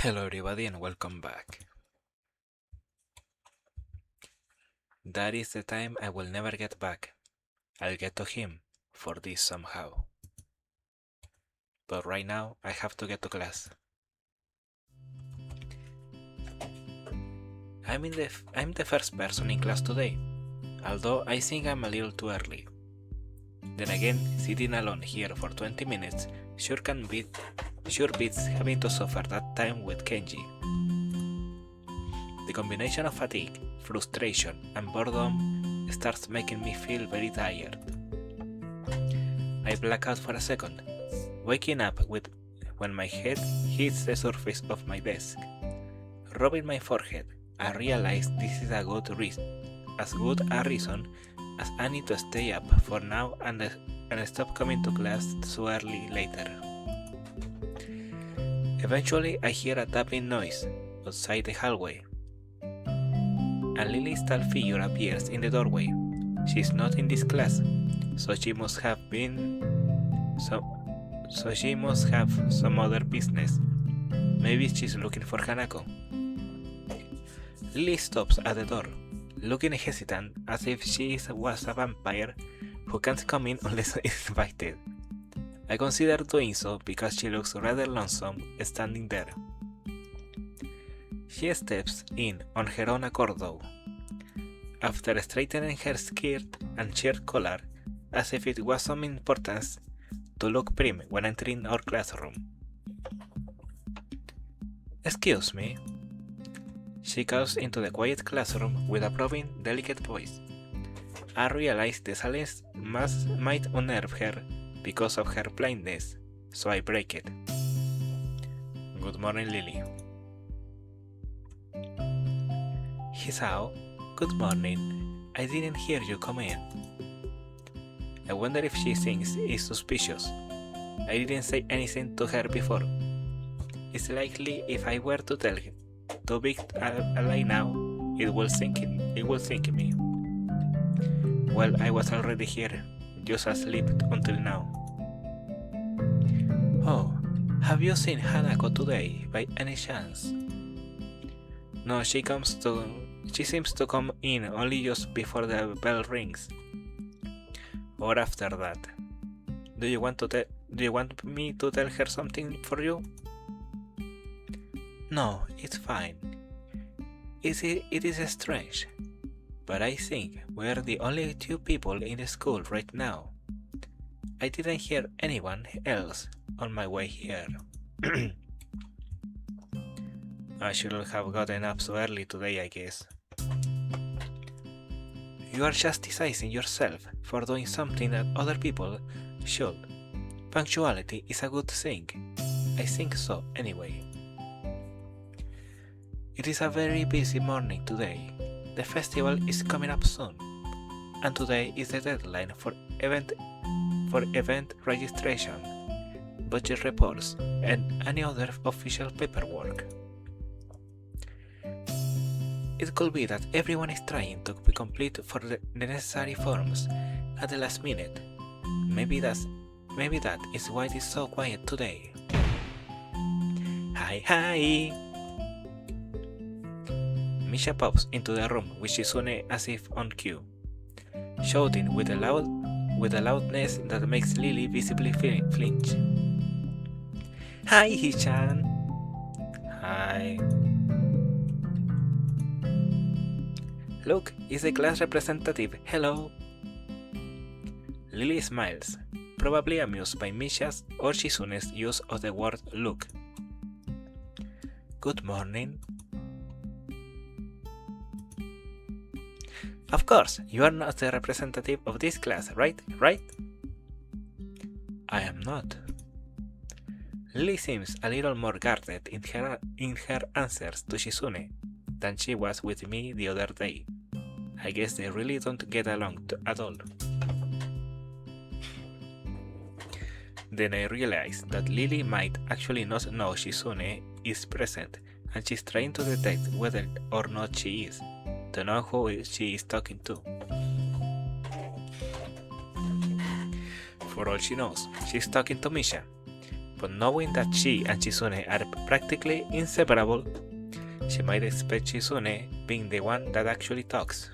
Hello everybody and welcome back. That is the time I will never get back. I'll get to him for this somehow. But right now I have to get to class. I'm the first person in class today, although I think I'm a little too early. Then again, sitting alone here for 20 minutes sure beats having to suffer that time with Kenji. The combination of fatigue, frustration, and boredom starts making me feel very tired. I black out for a second, waking up when my head hits the surface of my desk. Rubbing my forehead, I realize this is as good a reason as any to stay up for now and stop coming to class so early later. Eventually, I hear a tapping noise outside the hallway. A Lily's tall figure appears in the doorway. She's not in this class, so she must have some other business. Maybe she's looking for Hanako. Lily stops at the door, looking hesitant as if she was a vampire who can't come in unless invited. I consider doing so because she looks rather lonesome standing there. She steps in on her own accord though, after straightening her skirt and shirt collar as if it was some importance to look prim when entering our classroom. "Excuse me," she calls into the quiet classroom with a probing, delicate voice. I realize the silence might unnerve her because of her blindness, so I break it. "Good morning, Lily." "Hisao, good morning. I didn't hear you come in." I wonder if she thinks it's suspicious. I didn't say anything to her before. It's likely if I were to tell too big a lie now, it will sink me. Well, I was already here, just asleep until now. "Oh, have you seen Hanako today, by any chance?" "No, she seems to come in only just before the bell rings. Or after that. Do you want me to tell her something for you?" "No, it's fine. It is strange, but I think we're the only two people in the school right now. I didn't hear anyone else on my way here." "I shouldn't have gotten up so early today, I guess." "You are chastising yourself for doing something that other people should. Punctuality is a good thing. I think so, anyway." "It is a very busy morning today. The festival is coming up soon, and today is the deadline for event registration, budget reports, and any other official paperwork. It could be that everyone is trying to complete for the necessary forms at the last minute. Maybe that is why it is so quiet today." Hi! Misha pops into the room with Shizune as if on cue, shouting with a loudness that makes Lily visibly flinch. "Hi, Hichan!" "Hi." "Look, it's the class representative. Hello." Lily smiles, probably amused by Misha's or Shizune's use of the word look. "Good morning." "Of course, you are not the representative of this class, right? "I am not." Lily seems a little more guarded in her answers to Shizune than she was with me the other day. I guess they really don't get along at all. Then I realize that Lily might actually not know Shizune is present, and she's trying to detect whether or not she is, to know who she is talking to. For all she knows, she's talking to Misha. but knowing that she and Shizune are practically inseparable, she might expect Shizune being the one that actually talks.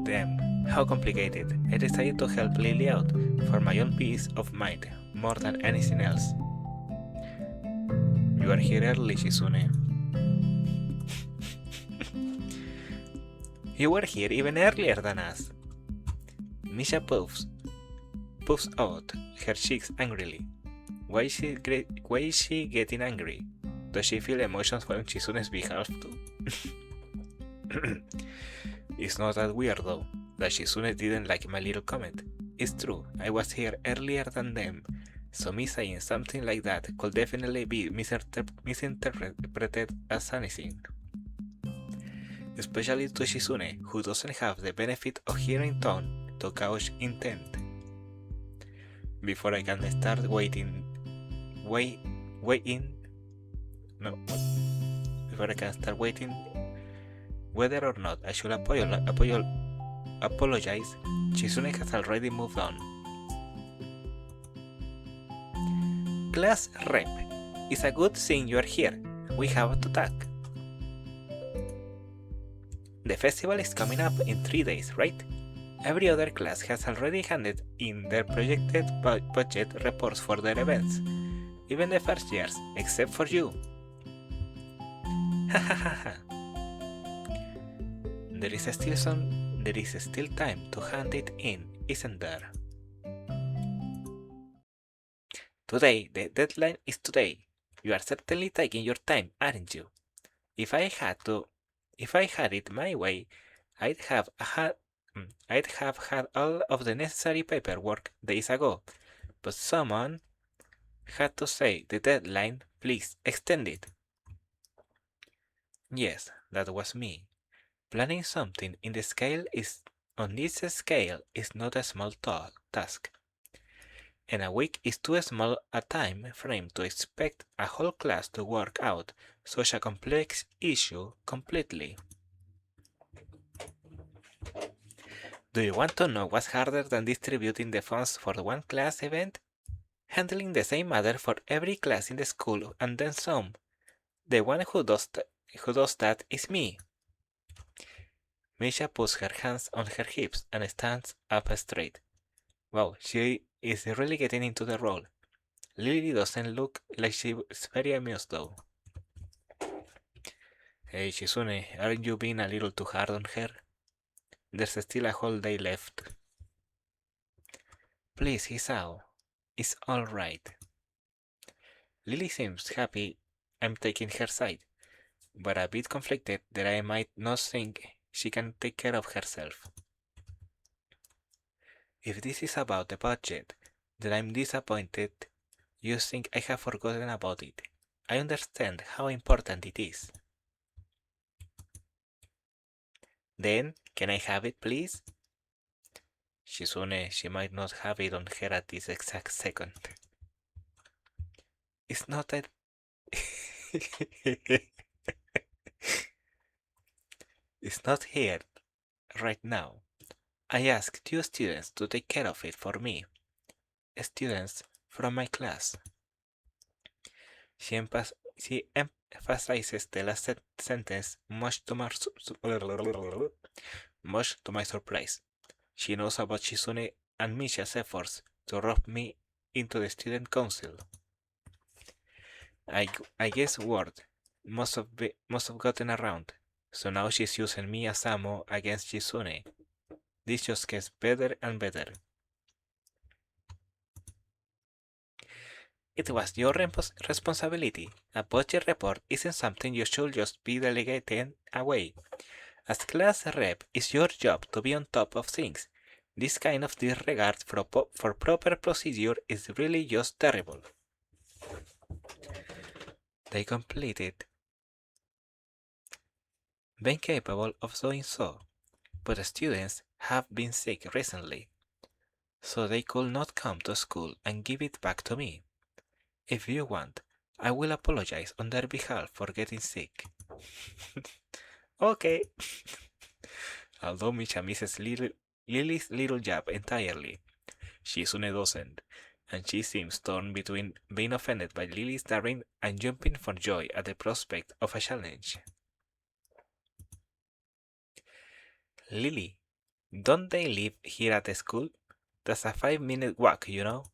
Damn, how complicated. I decided to help Lily out for my own peace of mind more than anything else. You are here early, Shizune. You were here even earlier than us. Misha puffs out her cheeks angrily. Why is she getting angry? Does she feel emotions on Chizune's behalf too? It's not that weird though, that Shizune didn't like my little comment. It's true, I was here earlier than them, so me saying something like that could definitely be misinterpreted as anything. Especially to Shizune, who doesn't have the benefit of hearing tone to gauge intent. Before I can start before I can start waiting whether or not I should apologize, Shizune has already moved on. Class rep, it's a good thing you are here. We have to talk. The festival is coming up in 3 days, right? Every other class has already handed in their projected budget reports for their events. Even the first years, except for you. Hahaha. There is still time to hand it in, isn't there? Today, the deadline is today. You are certainly taking your time, aren't you? If I had it my way, I'd have had all of the necessary paperwork days ago, but someone had to say the deadline, please extend it. Yes, that was me. Planning something on this scale is not a small task, and a week is too small a time frame to expect a whole class to work out such a complex issue completely. Do you want to know what's harder than distributing the funds for one class event? Handling the same matter for every class in the school and then some. The one who does that is me. Misha puts her hands on her hips and stands up straight. Wow, she is really getting into the role. Lily doesn't look like she's very amused though. Hey Shizune, aren't you being a little too hard on her? There's still a whole day left. Please, Hisao. It's alright. Lily seems happy I'm taking her side, but a bit conflicted that I might not think she can take care of herself. If this is about the budget, then I'm disappointed. You think I have forgotten about it. I understand how important it is. Then, can I have it, please? Shizune, she might not have it on her at this exact second. It's not that... It's not here, right now. I asked 2 students to take care of it for me. Students from my class. She emphasizes the last sentence much to my surprise. She knows about Shizune and Misha's efforts to rope me into the student council. I guess word must have gotten around, so now she's using me as ammo against Shizune. This just gets better and better. It was your responsibility. A budget report isn't something you should just be delegating away. As class rep, it's your job to be on top of things. This kind of disregard for proper procedure is really just terrible. They completed, being capable of doing so, but the students have been sick recently, so they could not come to school and give it back to me. If you want, I will apologize on their behalf for getting sick. Okay. Although Misha misses Lily's little jab entirely, Shizune doesn't, and she seems torn between being offended by Lily's daring and jumping for joy at the prospect of a challenge. Lily, don't they live here at the school? That's a 5-minute walk, you know.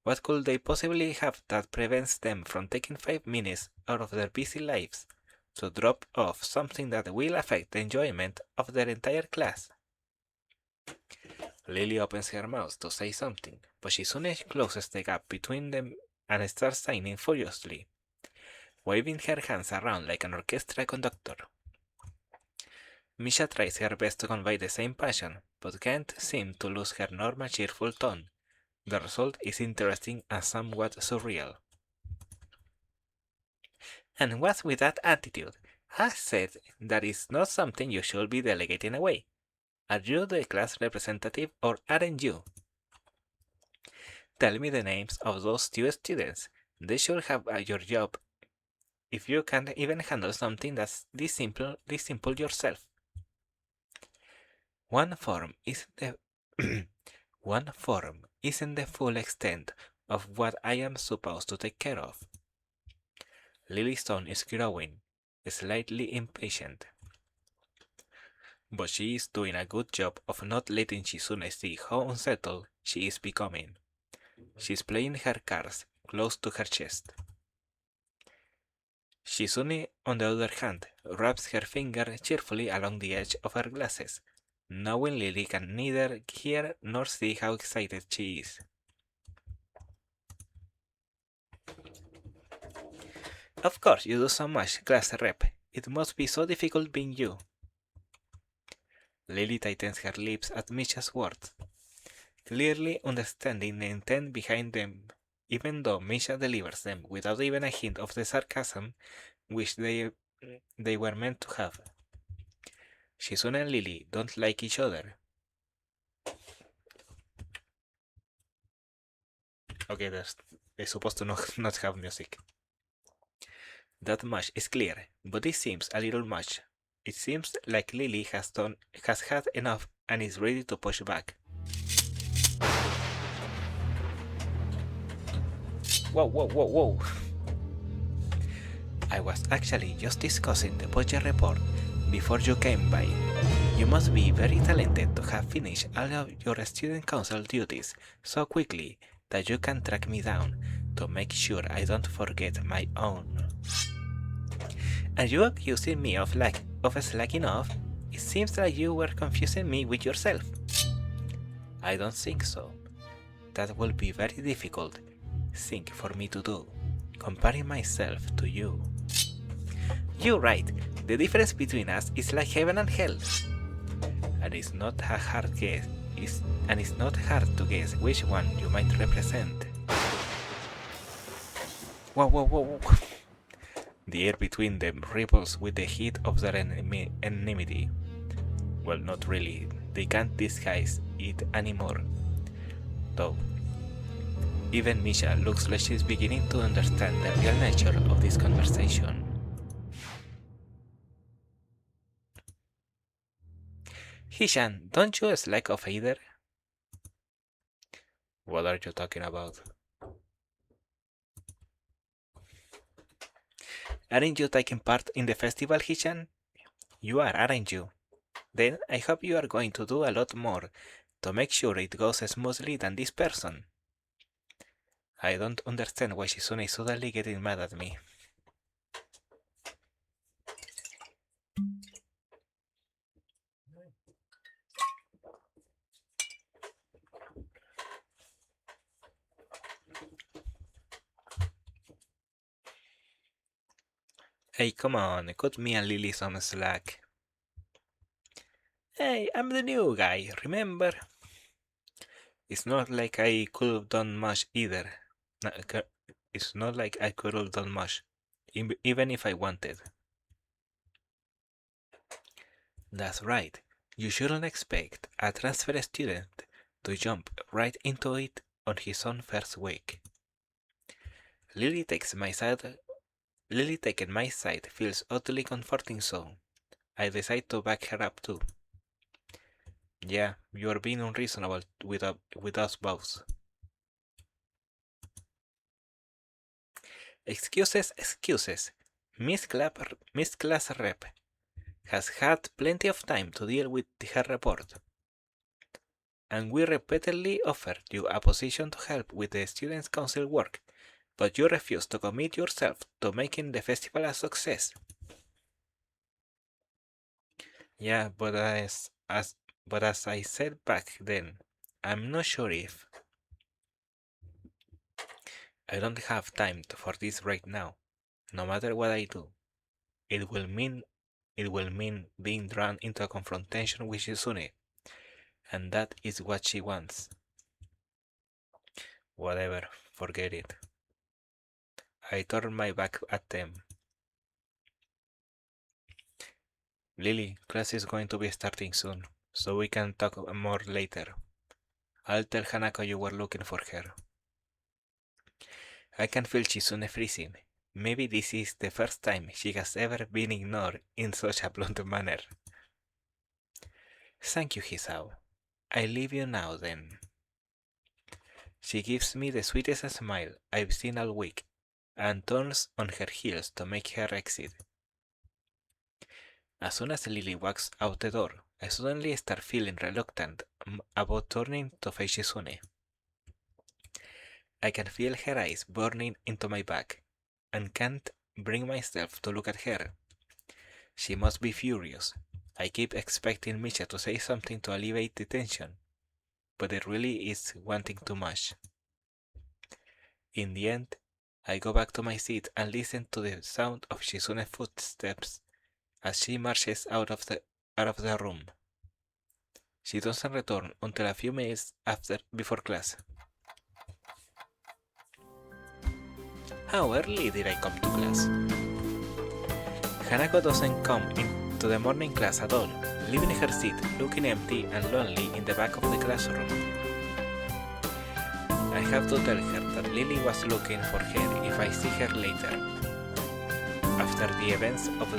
What could they possibly have that prevents them from taking 5 minutes out of their busy lives to drop off something that will affect the enjoyment of their entire class? Lily opens her mouth to say something, but she soon closes the gap between them and starts singing furiously, waving her hands around like an orchestra conductor. Misha tries her best to convey the same passion, but can't seem to lose her normal cheerful tone. The result is interesting and somewhat surreal. And what's with that attitude? I said that is not something you should be delegating away. Are you the class representative or aren't you? Tell me the names of those 2 students. They should have your job if you can't even handle something that's this simple yourself. One form isn't the one form isn't the full extent of what I am supposed to take care of. Lily's tone is growing, slightly impatient. But she is doing a good job of not letting Shizune see how unsettled she is becoming. She's playing her cards close to her chest. Shizune, on the other hand, rubs her finger cheerfully along the edge of her glasses, knowing Lily can neither hear nor see how excited she is. Of course you do so much, class rep. It must be so difficult being you. Lily tightens her lips at Misha's words, clearly understanding the intent behind them, even though Misha delivers them without even a hint of the sarcasm which they were meant to have. Shizune and Lily don't like each other. Okay, they're supposed to not have music. That much is clear, but this seems a little much. It seems like Lily has had enough and is ready to push back. Whoa, whoa, whoa, whoa! I was actually just discussing the budget report before you came by. You must be very talented to have finished all of your student council duties so quickly that you can track me down to make sure I don't forget my own. Are you accusing me of slacking off? It seems like you were confusing me with yourself. I don't think so. That will be very difficult thing for me to do, comparing myself to you. You're right, the difference between us is like heaven and hell. And it's not a hard guess, it's not hard to guess which one you might represent. Whoa, whoa, whoa, whoa. The air between them ripples with the heat of their enmity. Well, not really, they can't disguise it anymore. Though, even Misha looks like she's beginning to understand the real nature of this conversation. Hishan, don't you slack off either? What are you talking about? Aren't you taking part in the festival, Hishan? You are, aren't you? Then I hope you are going to do a lot more to make sure it goes smoothly than this person. I don't understand why Shizune is suddenly getting mad at me. Hey, come on, cut me and Lily some slack. Hey, I'm the new guy, remember? It's not like I could have done much either. It's not like I could have done much, even if I wanted. That's right. You shouldn't expect a transfer student to jump right into it on his own first week. Lily takes my side. Lily taking my side feels oddly comforting, so I decide to back her up too. Yeah, you are being unreasonable with us both. Excuses, excuses. Miss Class Rep has had plenty of time to deal with her report, and we repeatedly offered you a position to help with the Students' Council work, but you refused to commit yourself to making the festival a success. Yeah, but as I said back then, I'm not sure if I don't have time for this right now. No matter what I do, it will mean being drawn into a confrontation with Shizune, and that is what she wants. Whatever, forget it. I turned my back at them. Lily, class is going to be starting soon, so we can talk more later. I'll tell Hanako you were looking for her. I can feel Shizune freezing. Maybe this is the first time she has ever been ignored in such a blunt manner. Thank you, Hisao. I leave you now then. She gives me the sweetest smile I've seen all week, and turns on her heels to make her exit. As soon as Lily walks out the door, I suddenly start feeling reluctant about turning to face Shizune. I can feel her eyes burning into my back, and can't bring myself to look at her. She must be furious. I keep expecting Misha to say something to alleviate the tension, but it really is wanting too much. In the end, I go back to my seat and listen to the sound of Shizune's footsteps as she marches out of the room. She doesn't return until a few minutes before class. How early did I come to class? Hanako doesn't come into the morning class at all, leaving her seat looking empty and lonely in the back of the classroom. I have to tell her that Lily was looking for her if I see her later. After the events of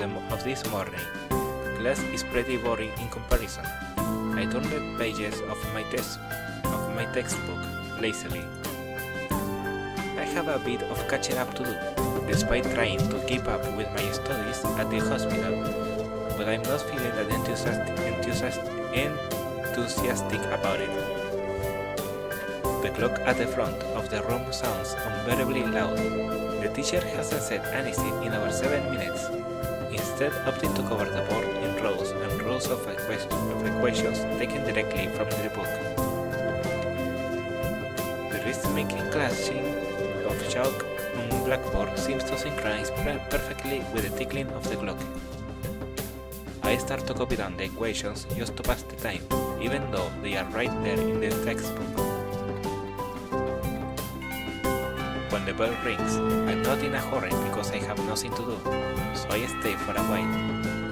this morning, class is pretty boring in comparison. I turn the pages of my textbook lazily. I have a bit of catching up to do, despite trying to keep up with my studies at the hospital, but I'm not feeling that enthusiastic about it. The clock at the front of the room sounds unbearably loud. The teacher hasn't said anything in over 7 minutes, instead opting to cover the board in rows and rows of equations taken directly from the book. The rhythmic clashing of chalk on blackboard seems to synchronize perfectly with the ticking of the clock. I start to copy down the equations just to pass the time, even though they are right there in the textbook. When the bell rings, I'm not in a hurry because I have nothing to do, so I stay for a while,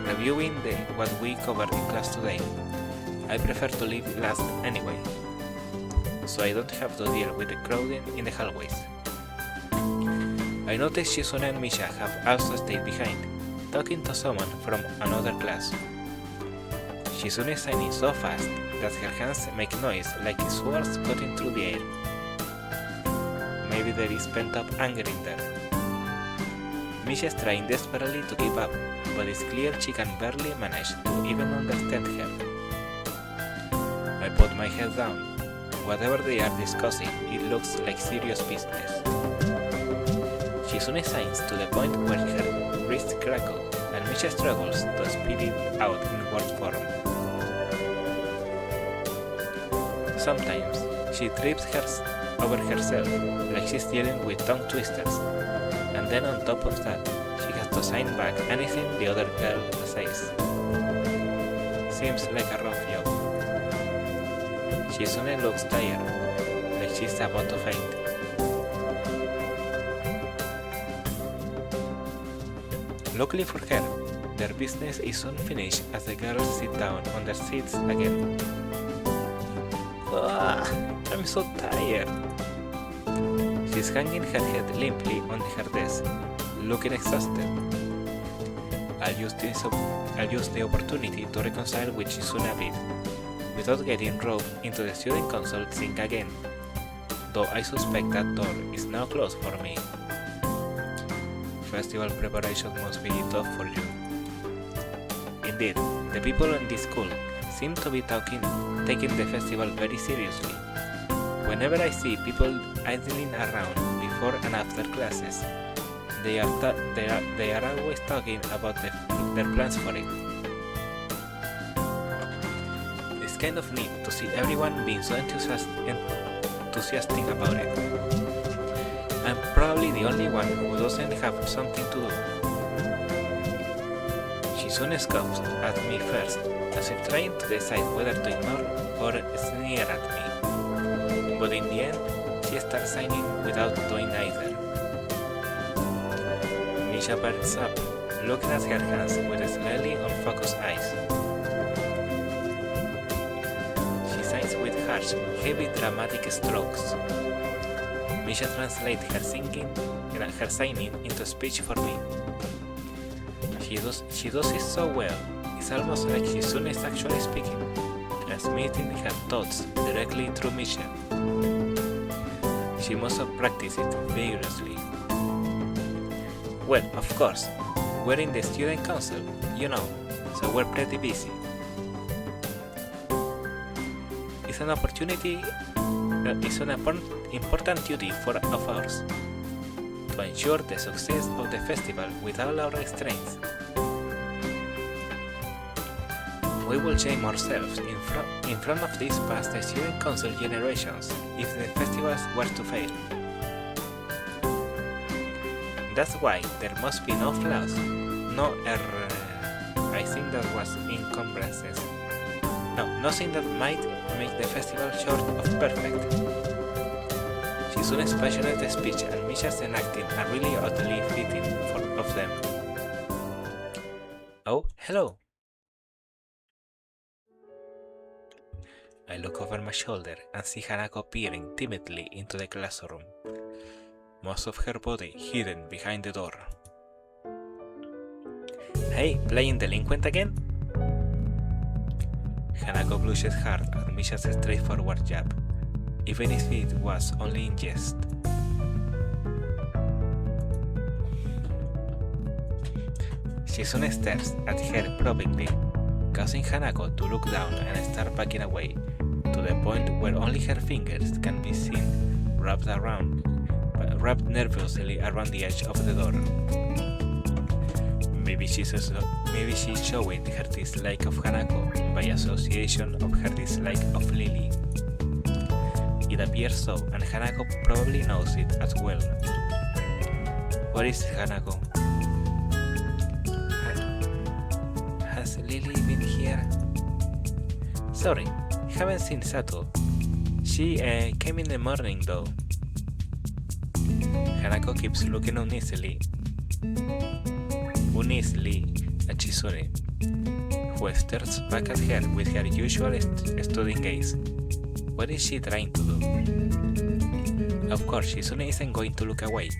reviewing what we covered in class today. I prefer to leave last anyway, so I don't have to deal with the crowding in the hallways. I notice Shizune and Misha have also stayed behind, talking to someone from another class. Shizune is signing so fast that her hands make noise like swords cutting through the air. Maybe there is pent-up anger in there. Misha is trying desperately to keep up, but it's clear she can barely manage to even understand her. I put my head down. Whatever they are discussing, it looks like serious business. Shizune signs to the point where her wrists crackle, and Misha struggles to spit it out in word form. Sometimes she trips over herself, like she's dealing with tongue twisters, and then on top of that, she has to sign back anything the other girl says. Seems like a rough job. Shizune looks tired, like she's about to faint. Luckily for her, their business is soon finished as the girls sit down on their seats again. I'm so tired. She's hanging her head limply on her desk, looking exhausted. I'll use the opportunity to reconcile with Shizune a bit, without getting roped into the student council thing again, though I suspect that door is now closed for me. festival preparation must be tough for you. Indeed, the people in this school seem to be taking the festival very seriously. Whenever I see people idling around before and after classes, they are always talking about their plans for it. It's kind of neat to see everyone being so enthusiastic about it. I'm probably the only one who doesn't have something to do. Shizune scoffs at me first, as if trying to decide whether to ignore or sneer at me. But in the end, she starts signing without doing either. Misha perks up, looking at her hands with slightly unfocused eyes. She signs with harsh, heavy dramatic strokes. Misha translates her signing into speech for me. She does it so well, it's almost like Shizune is actually speaking, transmitting her thoughts directly through Misha. She must have practiced it vigorously. Well, of course, we're in the student council, you know, so we're pretty busy. It's an important duty of ours to ensure the success of the festival with all our strength. We will shame ourselves in front of these past student council generations if the festivals were to fail. That's why there must be no flaws, I think that was encumbrances. No, nothing that might make the festival short of perfect. Shizune's passionate speech and Misha's enacting are really oddly fitting of them. Oh, hello! I look over my shoulder and see Hanako peering timidly into the classroom, most of her body hidden behind the door. Hey, playing delinquent again? Hanako blushes hard at Misha's straightforward jab, even if it was only in jest. Shizune stares at her probingly, causing Hanako to look down and start backing away, to the point where only her fingers can be seen wrapped nervously around the edge of the door. Maybe she's showing her dislike of Hanako by association of her dislike of Lily. It appears so, and Hanako probably knows it as well. Where is Hanako? Has Lily been here? Sorry, haven't seen Sato. She came in the morning though. Hanako keeps looking uneasily at Shizune, who stares back at her with her usual studying gaze. What is she trying to do? Of course, Shizune isn't going to look away,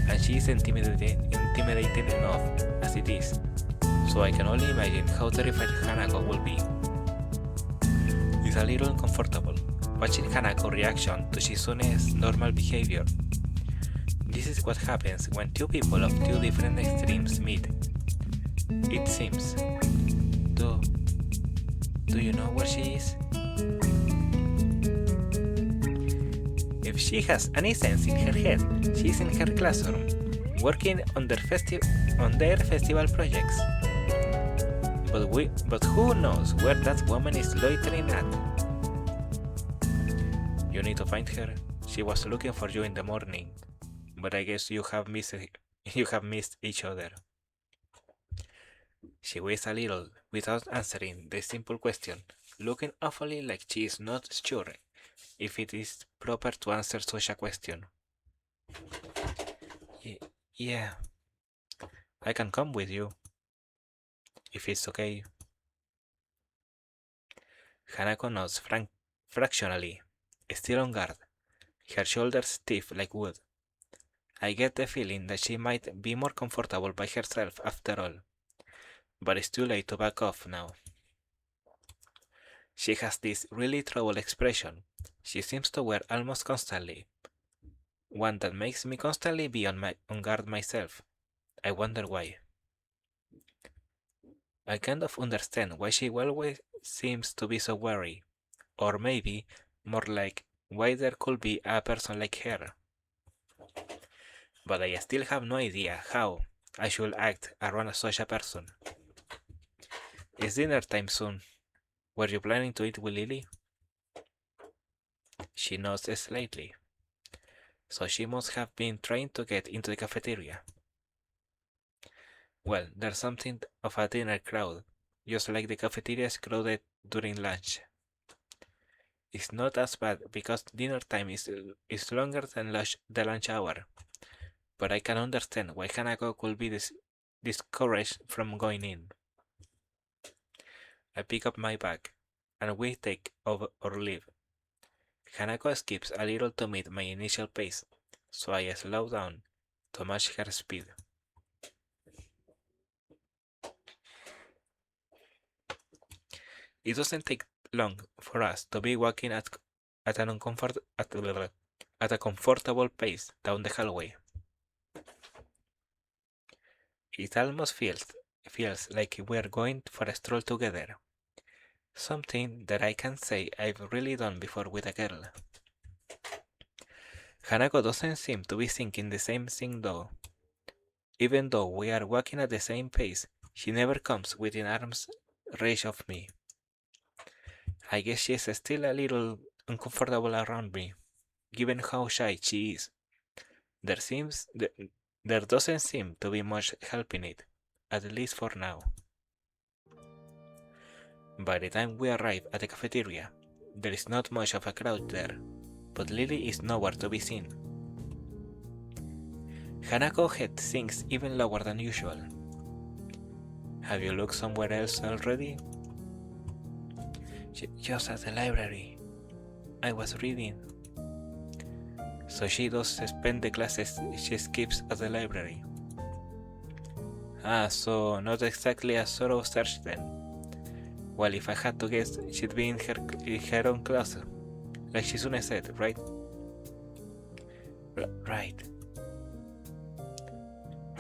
and she is intimidating enough as it is, so I can only imagine how terrified Hanako will be. It's a little uncomfortable, watching Hanako's reaction to Shizune's normal behavior. This is what happens when two people of two different extremes meet. It seems. Do you know where she is? If she has any sense in her head, she's in her classroom, working on their festival projects. But who knows where that woman is loitering at? You need to find her. She was looking for you in the morning, but I guess you have missed each other. She waits a little without answering the simple question, looking awfully like she is not sure if it is proper to answer such a question. Yeah, I can come with you, if it's okay. Hanako nods fractionally, still on guard, her shoulders stiff like wood. I get the feeling that she might be more comfortable by herself after all, but it's too late to back off now. She has this really troubled expression she seems to wear almost constantly, one that makes me constantly be on guard myself. I wonder why. I kind of understand why she always seems to be so worried, or maybe more like why there could be a person like her. But I still have no idea how I should act around such a person. It's dinner time soon. Were you planning to eat with Lily? She nods slightly. So she must have been trying to get into the cafeteria. Well, there's something of a dinner crowd, just like the cafeteria is crowded during lunch. It's not as bad because dinner time is longer than the lunch hour, but I can understand why Hanako could be discouraged from going in. I pick up my bag, and we take over or leave. Hanako skips a little to meet my initial pace, so I slow down to match her speed. It doesn't take long for us to be walking at a comfortable pace down the hallway. It almost feels like we're going for a stroll together. Something that I can say I've really done before with a girl. Hanako doesn't seem to be thinking the same thing though. Even though we are walking at the same pace, she never comes within arm's reach of me. I guess she's still a little uncomfortable around me, given how shy she is. There doesn't seem to be much help in it, at least for now. By the time we arrive at the cafeteria, there is not much of a crowd there, but Lily is nowhere to be seen. Hanako's head sinks even lower than usual. Have you looked somewhere else already? Just at the library. I was reading. So she does spend the classes she skips at the library. So not exactly a thorough search then. Well, if I had to guess, she'd be in her own class, like Shizune said, right? Right.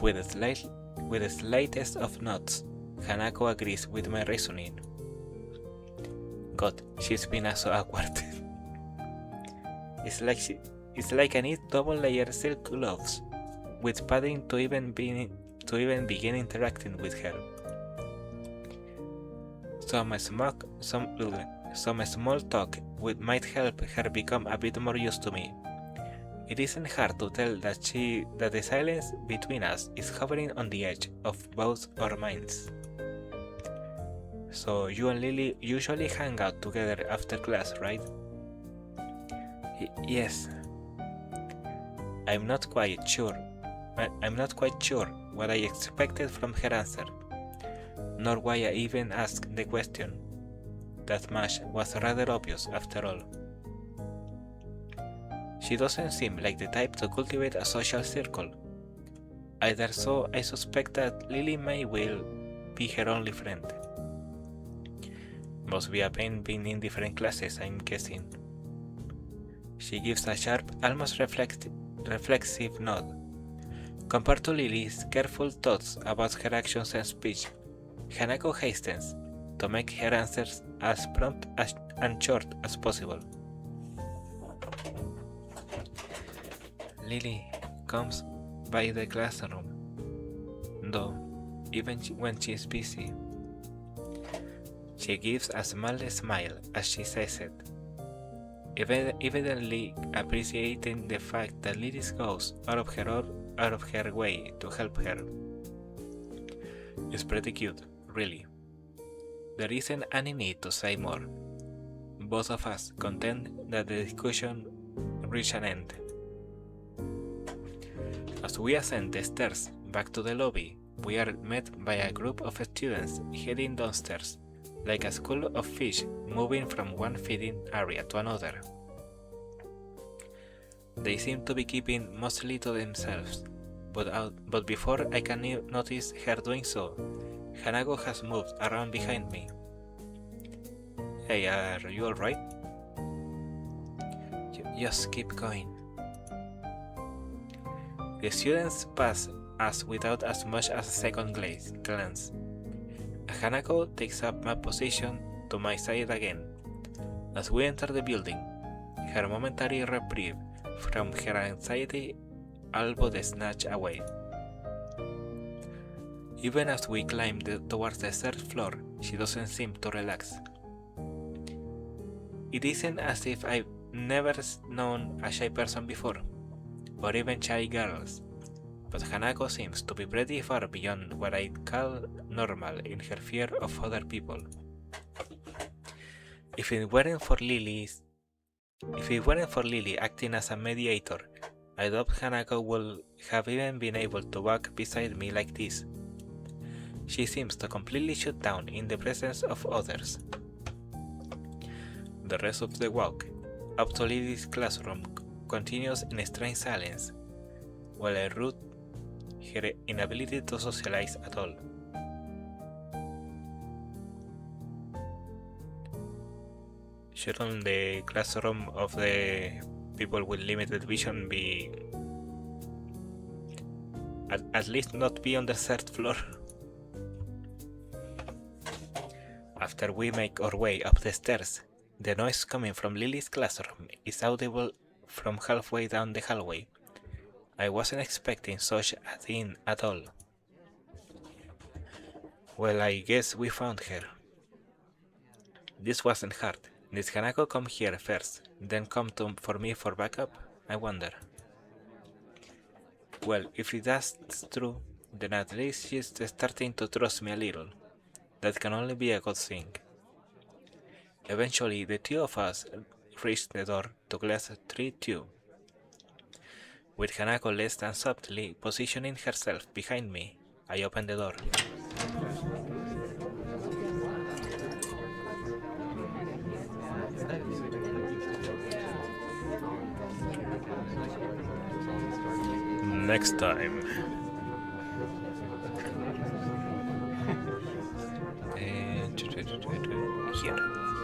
With the slightest of nods, Hanako agrees with my reasoning. God, she's been so awkward. It's like I need double-layered silk gloves with padding to even begin interacting with her. Some small talk might help her become a bit more used to me. It isn't hard to tell that the silence between us is hovering on the edge of both our minds. So you and Lily usually hang out together after class, right? Yes. I'm not quite sure what I expected from her answer, nor why I even asked the question. That much was rather obvious after all. She doesn't seem like the type to cultivate a social circle. Either so, I suspect that Lily may well be her only friend. Must be a pain being in different classes, I'm guessing. She gives a sharp, almost reflexive nod. Compared to Lily's careful thoughts about her actions and speech, Hanako hastens to make her answers as prompt and short as possible. Lily comes by the classroom, though, even when she is busy. She gives a small smile as she says it, evidently appreciating the fact that Lily goes out of her way to help her. It's pretty cute, really. There isn't any need to say more. Both of us content that the discussion reach an end. As we ascend the stairs back to the lobby, we are met by a group of students heading downstairs, like a school of fish moving from one feeding area to another. They seem to be keeping mostly to themselves, but before I can notice her doing so, Hanako has moved around behind me. Hey, are you alright? Just keep going. The students pass us without as much as a second glance. Hanako takes up my position to my side again. As we enter the building, her momentary reprieve from her anxiety all but snatched away. Even as we climb towards the third floor, she doesn't seem to relax. It isn't as if I've never known a shy person before, or even shy girls, but Hanako seems to be pretty far beyond what I'd call normal in her fear of other people. If it weren't for Lily acting as a mediator, I doubt Hanako would have even been able to walk beside me like this. She seems to completely shut down in the presence of others. The rest of the walk up to Lily's classroom continues in a strange silence, while I root her inability to socialize at all. Shouldn't the classroom of the people with limited vision be at least not be on the third floor? After we make our way up the stairs, the noise coming from Lily's classroom is audible from halfway down the hallway. I wasn't expecting such a thing at all. Well, I guess we found her. This wasn't hard. Did Hanako come here first, then come for me for backup? I wonder. Well, if that's true, then at least she's starting to trust me a little. That can only be a good thing. Eventually, the two of us reached the door to class 3-2. With Hanako less than subtly positioning herself behind me, I opened the door. Next time. Here.